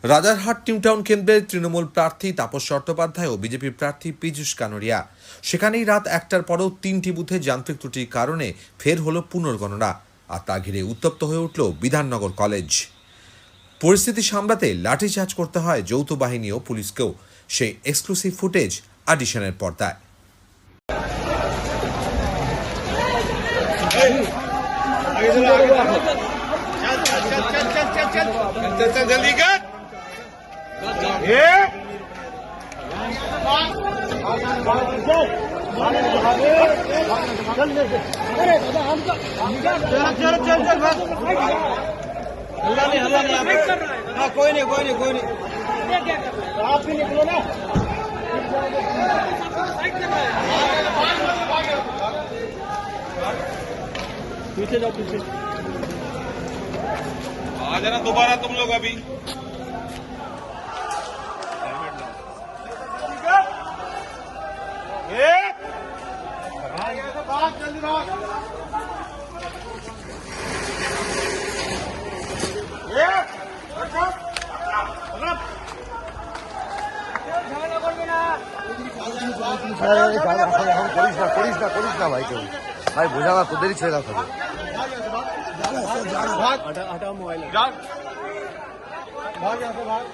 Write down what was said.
রাজারহাট নিউটাউন কেন্দ্রের তৃণমূল প্রার্থী তাপস চট্টোপাধ্যায় ও বিজেপি প্রার্থী পীযূষ কানোরিয়া। সেখানেই রাত 1টার পরেও 3টি বুথে যান্ত্রিক ত্রুটির কারণে ফের হলো পুনর্গণনা, আর তা ঘিরে উত্তপ্ত হয়ে উঠল বিধাননগর কলেজ। পরিস্থিতি সামলাতে লাঠিচার্জ করতে হয় যৌথ বাহিনী ও পুলিশকেও। সেই এক্সক্লুসিভ ফুটেজ অডিশনের পর্দায়। जल्दी कर हल्ला नहीं हाँ कोई नहीं आप भी निकलो ना। पीछे जाओ पीछे आ जाना दोबारा तुम लोग अभी। जल्दी भाग করিস না ভাই, কেউ ভাই বোঝাবা তোদেরই ছেড়ে হবে। भाग मोबाइल भाग यहाँ से भाग।